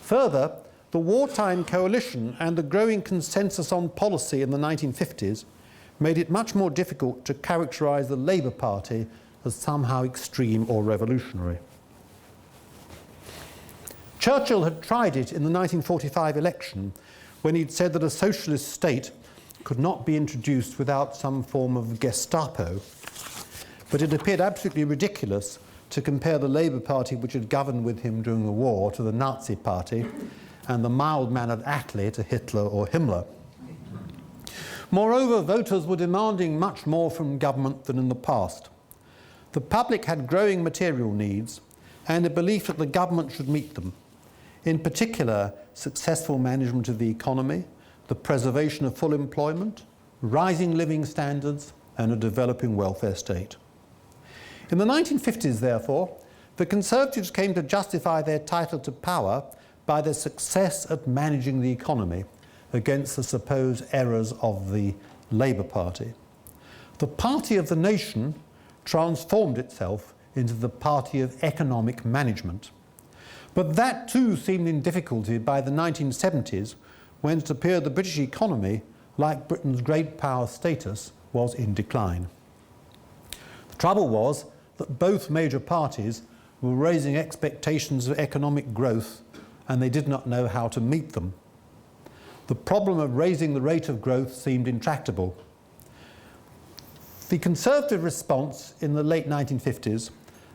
Further, the wartime coalition and the growing consensus on policy in the 1950s made it much more difficult to characterise the Labour Party as somehow extreme or revolutionary. Churchill had tried it in the 1945 election when he'd said that a socialist state could not be introduced without some form of Gestapo. But it appeared absolutely ridiculous to compare the Labour Party, which had governed with him during the war, to the Nazi Party, and the mild-mannered Attlee to Hitler or Himmler. Moreover, voters were demanding much more from government than in the past. The public had growing material needs and a belief that the government should meet them. In particular, successful management of the economy, the preservation of full employment, rising living standards, and a developing welfare state. In the 1950s, therefore, the Conservatives came to justify their title to power by their success at managing the economy against the supposed errors of the Labour Party. The party of the nation transformed itself into the party of economic management. But that too seemed in difficulty by the 1970s, when it appeared the British economy, like Britain's great power status, was in decline. The trouble was that both major parties were raising expectations of economic growth, and they did not know how to meet them. The problem of raising the rate of growth seemed intractable. The Conservative response in the late 1950s,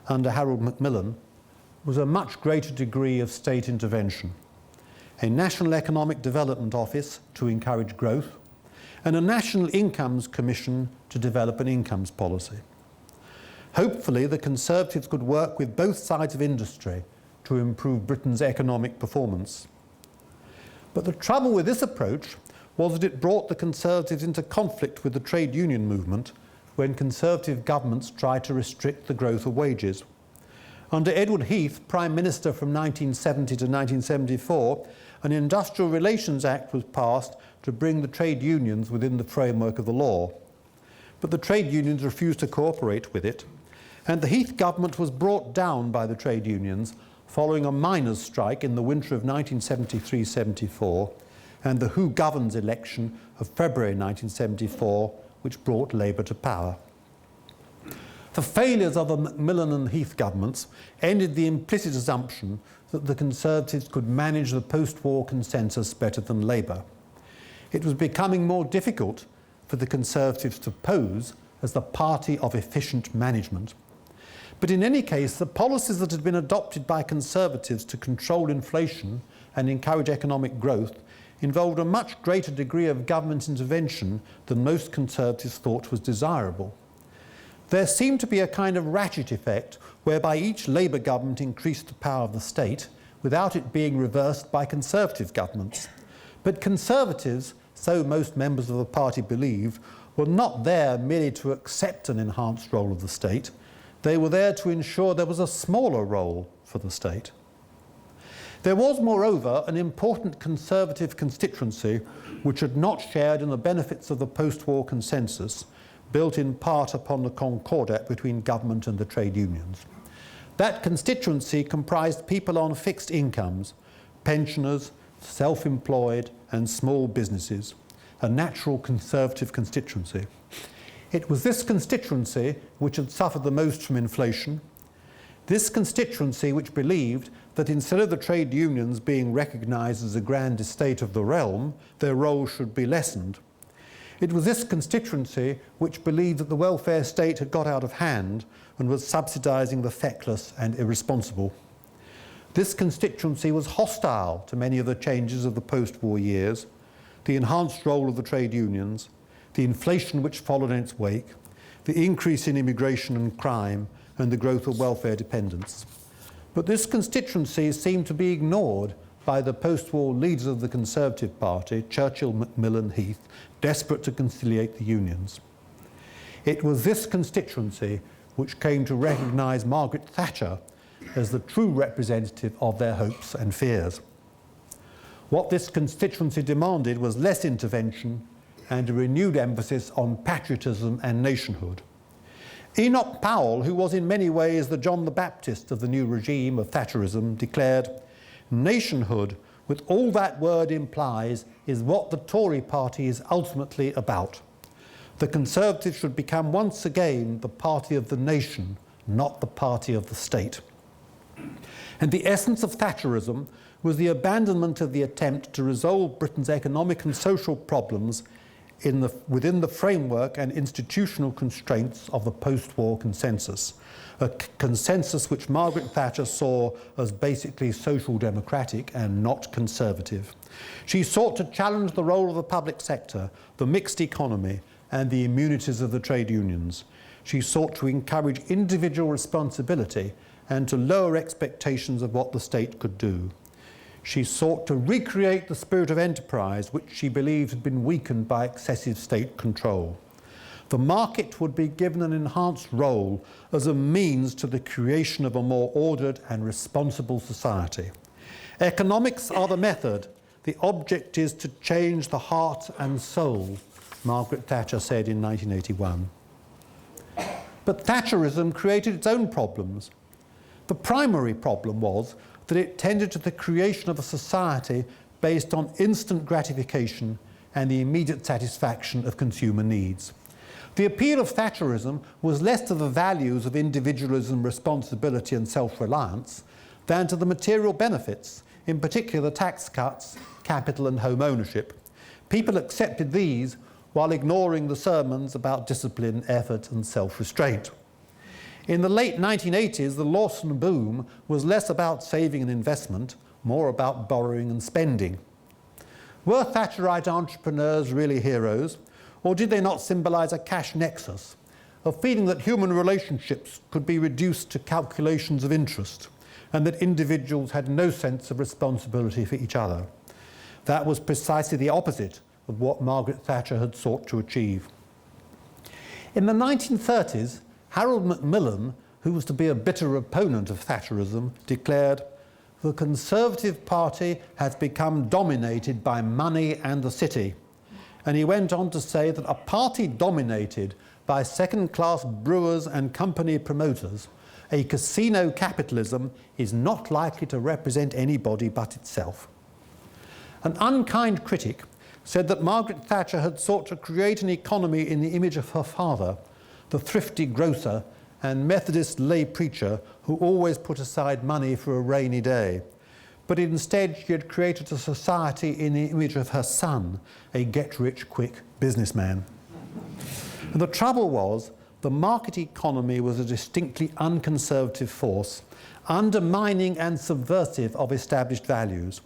under Harold Macmillan, was a much greater degree of state intervention. A National Economic Development Office to encourage growth, and a National Incomes Commission to develop an incomes policy. Hopefully, the Conservatives could work with both sides of industry to improve Britain's economic performance. But the trouble with this approach was that it brought the Conservatives into conflict with the trade union movement when Conservative governments tried to restrict the growth of wages. Under Edward Heath, Prime Minister from 1970 to 1974, an Industrial Relations Act was passed to bring the trade unions within the framework of the law. But the trade unions refused to cooperate with it, and the Heath government was brought down by the trade unions following a miners' strike in the winter of 1973-74 and the Who Governs election of February 1974, which brought Labour to power. The failures of the Macmillan and Heath governments ended the implicit assumption that the Conservatives could manage the post-war consensus better than Labour. It was becoming more difficult for the Conservatives to pose as the party of efficient management. But in any case, the policies that had been adopted by Conservatives to control inflation and encourage economic growth involved a much greater degree of government intervention than most Conservatives thought was desirable. There seemed to be a kind of ratchet effect whereby each Labour government increased the power of the state without it being reversed by Conservative governments. But Conservatives, so most members of the party believed, were not there merely to accept an enhanced role of the state. They were there to ensure there was a smaller role for the state. There was, moreover, an important Conservative constituency which had not shared in the benefits of the post-war consensus, built in part upon the concordat between government and the trade unions. That constituency comprised people on fixed incomes, pensioners, self-employed and small businesses, a natural Conservative constituency. It was this constituency which had suffered the most from inflation, this constituency which believed that instead of the trade unions being recognised as a grand estate of the realm, their role should be lessened. It was this constituency which believed that the welfare state had got out of hand and was subsidising the feckless and irresponsible. This constituency was hostile to many of the changes of the post-war years, the enhanced role of the trade unions, the inflation which followed in its wake, the increase in immigration and crime, and the growth of welfare dependence. But this constituency seemed to be ignored by the post-war leaders of the Conservative Party, Churchill, Macmillan, Heath, desperate to conciliate the unions. It was this constituency which came to recognise Margaret Thatcher as the true representative of their hopes and fears. What this constituency demanded was less intervention and a renewed emphasis on patriotism and nationhood. Enoch Powell, who was in many ways the John the Baptist of the new regime of Thatcherism, declared, "Nationhood, with all that word implies, is what the Tory party is ultimately about. The Conservatives should become once again the party of the nation, not the party of the state." And the essence of Thatcherism was the abandonment of the attempt to resolve Britain's economic and social problems within the framework and institutional constraints of the post-war consensus, a consensus which Margaret Thatcher saw as basically social democratic and not conservative. She sought to challenge the role of the public sector, the mixed economy, and the immunities of the trade unions. She sought to encourage individual responsibility and to lower expectations of what the state could do. She sought to recreate the spirit of enterprise, which she believed had been weakened by excessive state control. The market would be given an enhanced role as a means to the creation of a more ordered and responsible society. Economics are the method. The object is to change the heart and soul, Margaret Thatcher said in 1981. But Thatcherism created its own problems. The primary problem was that it tended to the creation of a society based on instant gratification and the immediate satisfaction of consumer needs. The appeal of Thatcherism was less to the values of individualism, responsibility and self-reliance than to the material benefits, in particular the tax cuts, capital and home ownership. People accepted these while ignoring the sermons about discipline, effort and self-restraint. In the late 1980s, the Lawson boom was less about saving and investment, more about borrowing and spending. Were Thatcherite entrepreneurs really heroes, or did they not symbolise a cash nexus, a feeling that human relationships could be reduced to calculations of interest, and that individuals had no sense of responsibility for each other? That was precisely the opposite of what Margaret Thatcher had sought to achieve. In the 1930s, Harold Macmillan, who was to be a bitter opponent of Thatcherism, declared, "The Conservative Party has become dominated by money and the city." And he went on to say that a party dominated by second-class brewers and company promoters, a casino capitalism, is not likely to represent anybody but itself. An unkind critic said that Margaret Thatcher had sought to create an economy in the image of her father, the thrifty grocer and Methodist lay preacher who always put aside money for a rainy day. But instead she had created a society in the image of her son, a get-rich-quick businessman. And the trouble was, the market economy was a distinctly unconservative force, undermining and subversive of established values.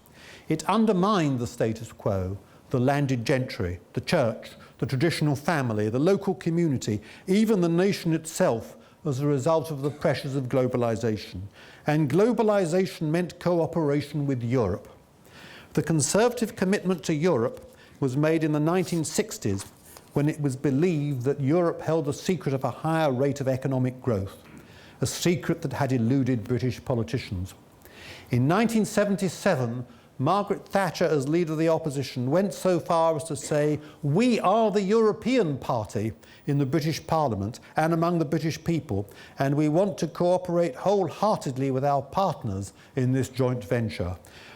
It undermined the status quo, the landed gentry, the church, the traditional family, the local community, even the nation itself, as a result of the pressures of globalisation. And globalisation meant cooperation with Europe. The Conservative commitment to Europe was made in the 1960s, when it was believed that Europe held the secret of a higher rate of economic growth, a secret that had eluded British politicians. In 1977, Margaret Thatcher, as leader of the opposition, went so far as to say, "We are the European party in the British Parliament and among the British people, and we want to cooperate wholeheartedly with our partners in this joint venture."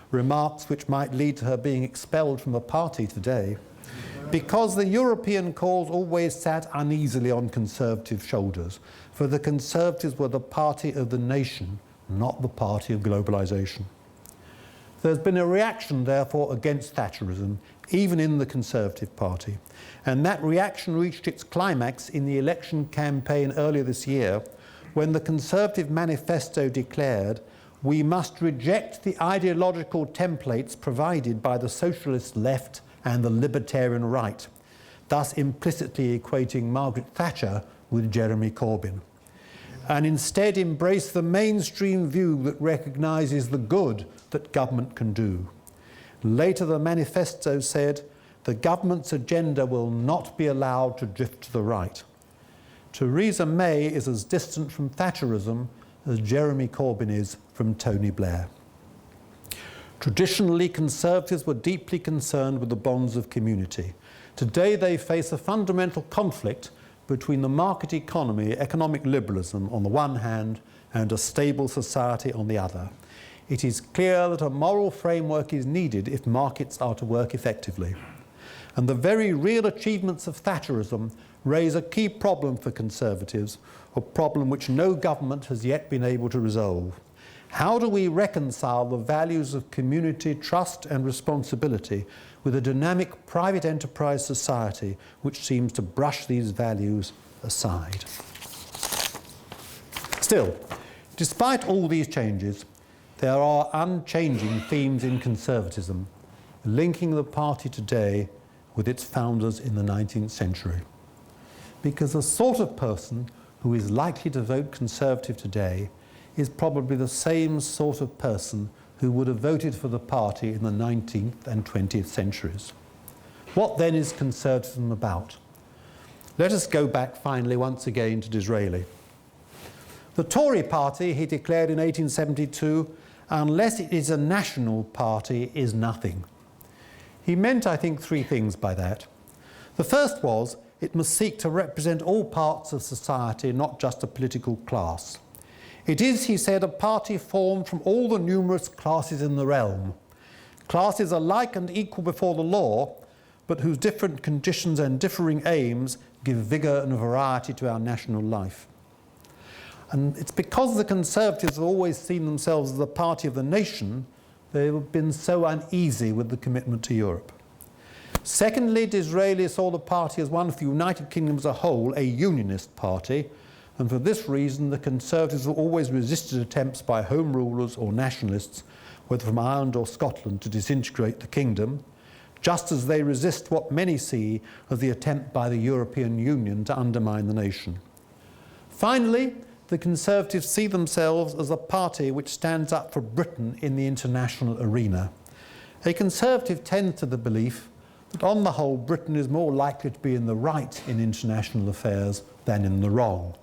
Remarks which might lead to her being expelled from the party today. Because the European cause always sat uneasily on Conservative shoulders, for the Conservatives were the party of the nation, not the party of globalisation. There's been a reaction, therefore, against Thatcherism, even in the Conservative Party. And that reaction reached its climax in the election campaign earlier this year, when the Conservative manifesto declared, "We must reject the ideological templates provided by the socialist left and the libertarian right," thus implicitly equating Margaret Thatcher with Jeremy Corbyn, and instead embrace the mainstream view that recognises the good that government can do. Later, the manifesto said, "The government's agenda will not be allowed to drift to the right." Theresa May is as distant from Thatcherism as Jeremy Corbyn is from Tony Blair. Traditionally, Conservatives were deeply concerned with the bonds of community. Today, they face a fundamental conflict between the market economy, economic liberalism on the one hand, and a stable society on the other. It is clear that a moral framework is needed if markets are to work effectively. And the very real achievements of Thatcherism raise a key problem for Conservatives, a problem which no government has yet been able to resolve. How do we reconcile the values of community, trust and responsibility with a dynamic private enterprise society which seems to brush these values aside? Still, despite all these changes, there are unchanging themes in conservatism, linking the party today with its founders in the 19th century. Because the sort of person who is likely to vote Conservative today is probably the same sort of person who would have voted for the party in the 19th and 20th centuries. What then is Conservatism about? Let us go back finally once again to Disraeli. The Tory party, he declared in 1872, unless it is a national party, is nothing. He meant, I think, three things by that. The first was it must seek to represent all parts of society, not just a political class. It is, he said, a party formed from all the numerous classes in the realm. Classes alike and equal before the law, but whose different conditions and differing aims give vigour and variety to our national life. And it's because the Conservatives have always seen themselves as the party of the nation, they've been so uneasy with the commitment to Europe. Secondly, Disraeli saw the party as one of the United Kingdom as a whole, a unionist party, and for this reason the Conservatives have always resisted attempts by Home Rulers or nationalists, whether from Ireland or Scotland, to disintegrate the kingdom, just as they resist what many see as the attempt by the European Union to undermine the nation. Finally, the Conservatives see themselves as a party which stands up for Britain in the international arena. A Conservative tends to the belief that on the whole Britain is more likely to be in the right in international affairs than in the wrong.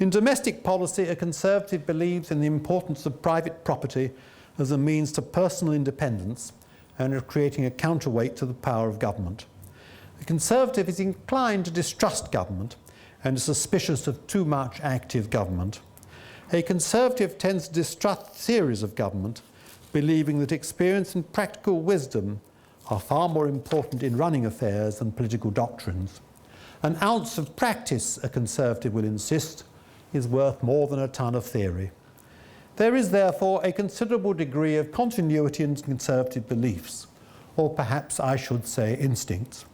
In domestic policy, a Conservative believes in the importance of private property as a means to personal independence and of creating a counterweight to the power of government. A Conservative is inclined to distrust government and is suspicious of too much active government. A Conservative tends to distrust theories of government, believing that experience and practical wisdom are far more important in running affairs than political doctrines. An ounce of practice, a Conservative will insist, is worth more than a ton of theory. There is therefore a considerable degree of continuity in Conservative beliefs, or perhaps I should say instincts.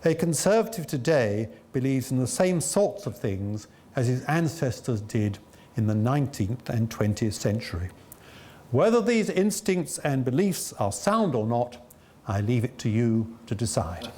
A Conservative today believes in the same sorts of things as his ancestors did in the 19th and 20th century. Whether these instincts and beliefs are sound or not, I leave it to you to decide.